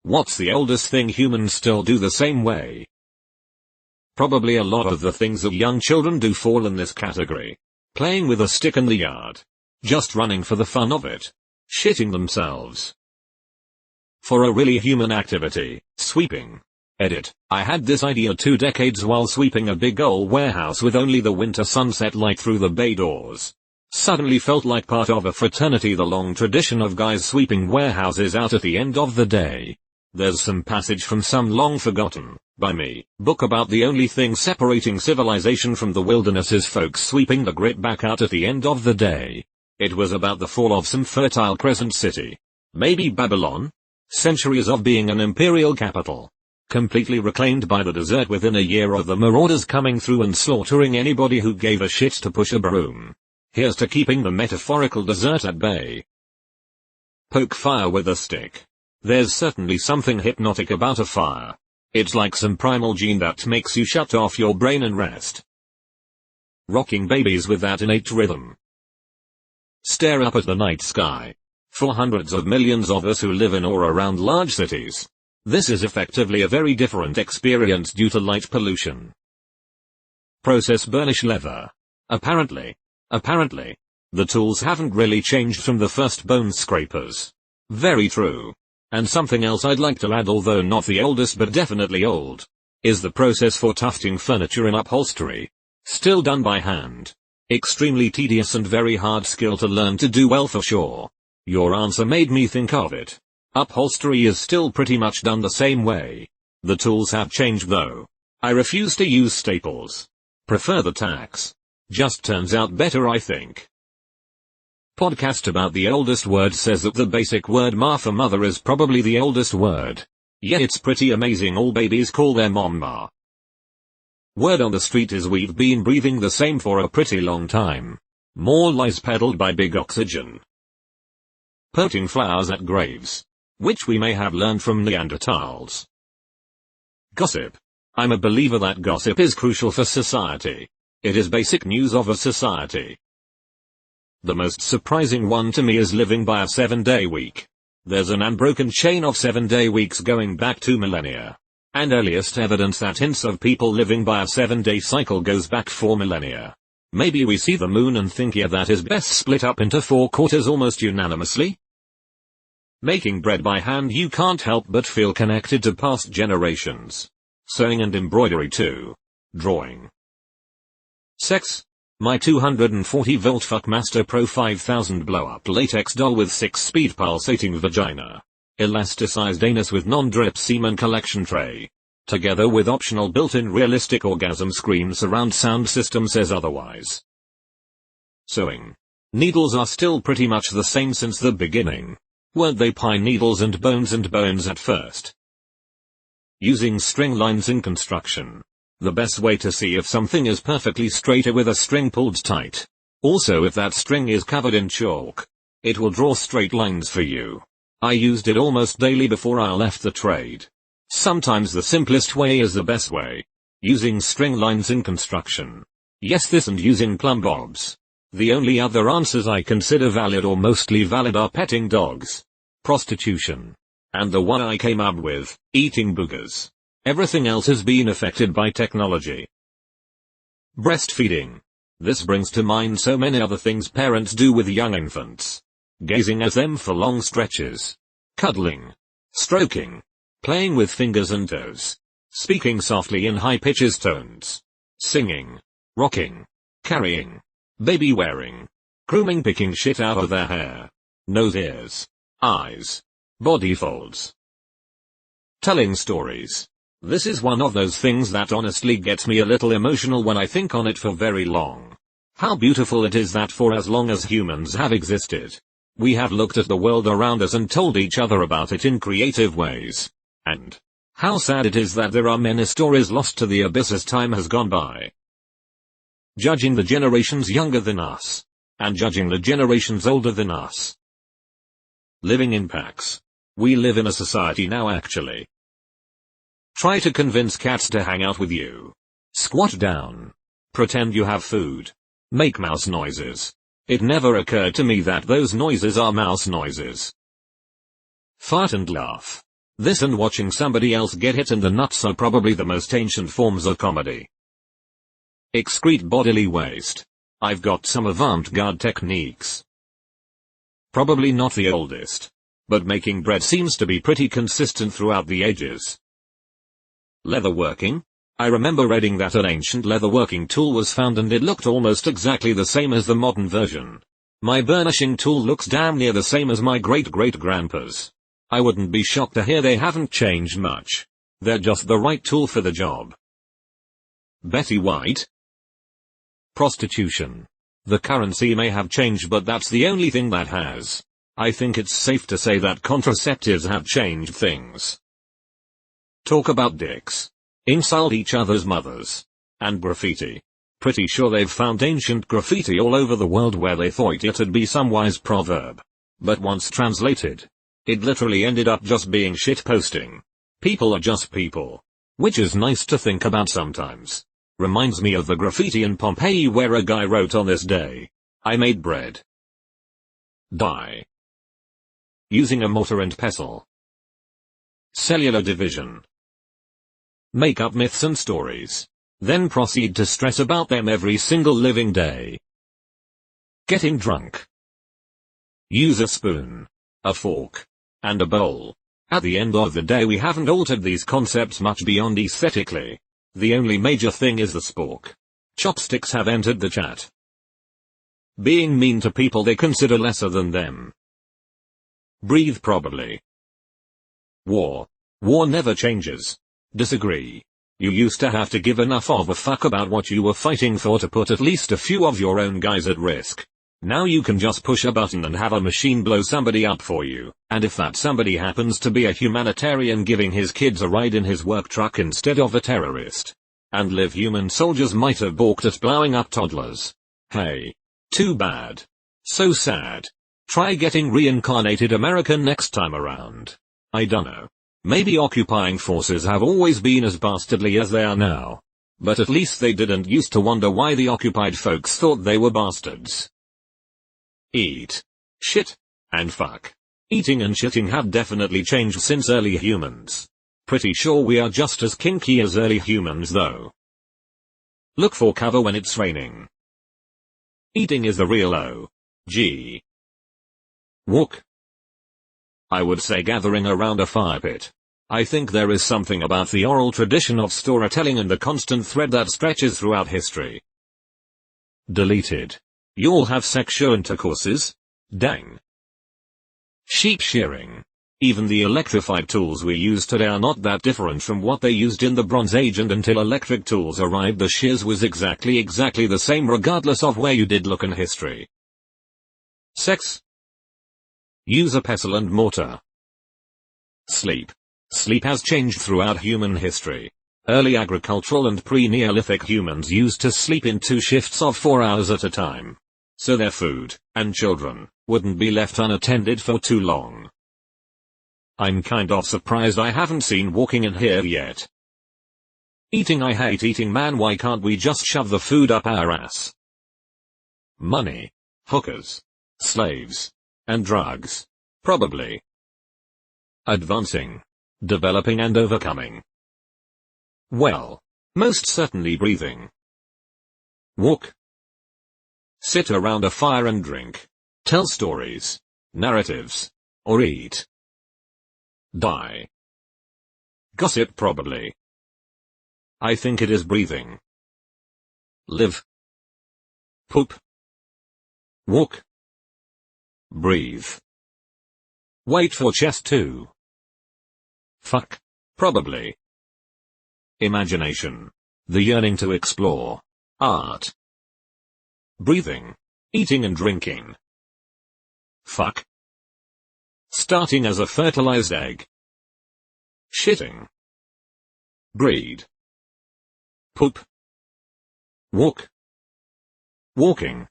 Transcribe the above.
What's the oldest thing humans still do the same way? Probably a lot of the things that young children do fall in this category. Playing with a stick in the yard. Just running for the fun of it. Shitting themselves. For a really human activity, sweeping. Edit. I had this idea 2 decades while sweeping a big old warehouse with only the winter sunset light through the bay doors. Suddenly felt like part of a fraternity, the long tradition of guys sweeping warehouses out at the end of the day. There's some passage from some long forgotten, by me, book about the only thing separating civilization from the wilderness is folks sweeping the grit back out at the end of the day. It was about the fall of some fertile crescent city. Maybe Babylon? Centuries of being an imperial capital. Completely reclaimed by the desert within a year of the marauders coming through and slaughtering anybody who gave a shit to push a broom. Here's to keeping the metaphorical desert at bay. Poke fire with a stick. There's certainly something hypnotic about a fire. It's like some primal gene that makes you shut off your brain and rest. Rocking babies with that innate rhythm. Stare up at the night sky. For hundreds of millions of us who live in or around large cities, this is effectively a very different experience due to light pollution. Process burnish leather. Apparently, the tools haven't really changed from the first bone scrapers. Very true. And something else I'd like to add, although not the oldest but definitely old, is the process for tufting furniture in upholstery. Still done by hand. Extremely tedious and very hard skill to learn to do well for sure. Your answer made me think of it. Upholstery is still pretty much done the same way. The tools have changed though. I refuse to use staples. Prefer the tacks. Just turns out better, I think. Podcast about the oldest word says that the basic word ma for mother is probably the oldest word. Yeah, it's pretty amazing all babies call their mom ma. Word on the street is we've been breathing the same for a pretty long time. More lies peddled by Big Oxygen. Potting flowers at graves. Which we may have learned from Neanderthals. Gossip. I'm a believer that gossip is crucial for society. It is basic news of a society. The most surprising one to me is living by a 7-day week. There's an unbroken chain of 7-day weeks going back 2 millennia. And earliest evidence that hints of people living by a 7-day cycle goes back 4 millennia. Maybe we see the moon and think, yeah, that is best split up into 4 quarters almost unanimously? Making bread by hand, you can't help but feel connected to past generations. Sewing and embroidery too. Drawing. Sex. My 240-volt Fuckmaster Pro 5000 blow-up latex doll with 6-speed pulsating vagina. Elasticized anus with non-drip semen collection tray. Together with optional built-in realistic orgasm scream surround sound system says otherwise. Sewing. Needles are still pretty much the same since the beginning. Weren't they pine needles and bones at first? Using string lines in construction. The best way to see if something is perfectly straight is with a string pulled tight. Also, if that string is covered in chalk, it will draw straight lines for you. I used it almost daily before I left the trade. Sometimes the simplest way is the best way. Using string lines in construction. Yes, this and using plumb bobs. The only other answers I consider valid or mostly valid are petting dogs, prostitution, and the one I came up with, eating boogers. Everything else has been affected by technology. Breastfeeding. This brings to mind so many other things parents do with young infants. Gazing at them for long stretches. Cuddling. Stroking. Playing with fingers and toes. Speaking softly in high-pitched tones. Singing. Rocking. Carrying. Baby wearing. Grooming, picking shit out of their hair. Nose, ears. Eyes. Body folds. Telling stories. This is one of those things that honestly gets me a little emotional when I think on it for very long. How beautiful it is that for as long as humans have existed, we have looked at the world around us and told each other about it in creative ways. And how sad it is that there are many stories lost to the abyss as time has gone by. Judging the generations younger than us, and judging the generations older than us. Living in packs. We live in a society now actually. Try to convince cats to hang out with you. Squat down. Pretend you have food. Make mouse noises. It never occurred to me that those noises are mouse noises. Fart and laugh. This and watching somebody else get hit in the nuts are probably the most ancient forms of comedy. Excrete bodily waste. I've got some avant-garde techniques. Probably not the oldest, but making bread seems to be pretty consistent throughout the ages. Leatherworking? I remember reading that an ancient leatherworking tool was found and it looked almost exactly the same as the modern version. My burnishing tool looks damn near the same as my great-great-grandpa's. I wouldn't be shocked to hear they haven't changed much. They're just the right tool for the job. Betty White? Prostitution. The currency may have changed, but that's the only thing that has. I think it's safe to say that contraceptives have changed things. Talk about dicks. Insult each other's mothers. And graffiti. Pretty sure they've found ancient graffiti all over the world where they thought it'd be some wise proverb. But once translated, it literally ended up just being shitposting. People are just people. Which is nice to think about sometimes. Reminds me of the graffiti in Pompeii where a guy wrote, "On this day, I made bread." Die. Using a mortar and pestle. Cellular division. Make up myths and stories. Then proceed to stress about them every single living day. Getting drunk. Use a spoon, a fork, and a bowl. At the end of the day, we haven't altered these concepts much beyond aesthetically. The only major thing is the spork. Chopsticks have entered the chat. Being mean to people they consider lesser than them. Breathe probably. War. War never changes. Disagree. You used to have to give enough of a fuck about what you were fighting for to put at least a few of your own guys at risk. Now you can just push a button and have a machine blow somebody up for you, and if that somebody happens to be a humanitarian giving his kids a ride in his work truck instead of a terrorist. And live, human soldiers might have balked at blowing up toddlers. Hey. Too bad. So sad. Try getting reincarnated American next time around. I dunno. Maybe occupying forces have always been as bastardly as they are now. But at least they didn't used to wonder why the occupied folks thought they were bastards. Eat. Shit. And fuck. Eating and shitting have definitely changed since early humans. Pretty sure we are just as kinky as early humans though. Look for cover when it's raining. Eating is the real O.G. Walk. I would say gathering around a fire pit. I think there is something about the oral tradition of storytelling and the constant thread that stretches throughout history. Deleted. You'll have sexual intercourses? Dang. Sheep shearing. Even the electrified tools we use today are not that different from what they used in the Bronze Age, and until electric tools arrived the shears was exactly the same regardless of where you did look in history. Sex. Use a pestle and mortar. Sleep. Sleep has changed throughout human history. Early agricultural and pre-Neolithic humans used to sleep in 2 shifts of 4 hours at a time. So their food, and children, wouldn't be left unattended for too long. I'm kind of surprised I haven't seen walking in here yet. Eating. I hate eating, man. Why can't we just shove the food up our ass? Money. Hookers. Slaves. And drugs. Probably. Advancing. Developing and overcoming. Well. Most certainly breathing. Walk. Sit around a fire and drink. Tell stories. Narratives. Or eat. Die. Gossip probably. I think it is breathing. Live. Poop. Walk. Breathe. Wait for chest too. Fuck. Probably. Imagination. The yearning to explore. Art. Breathing. Eating and drinking. Fuck. Starting as a fertilized egg. Shitting. Breed. Poop. Walk. Walking.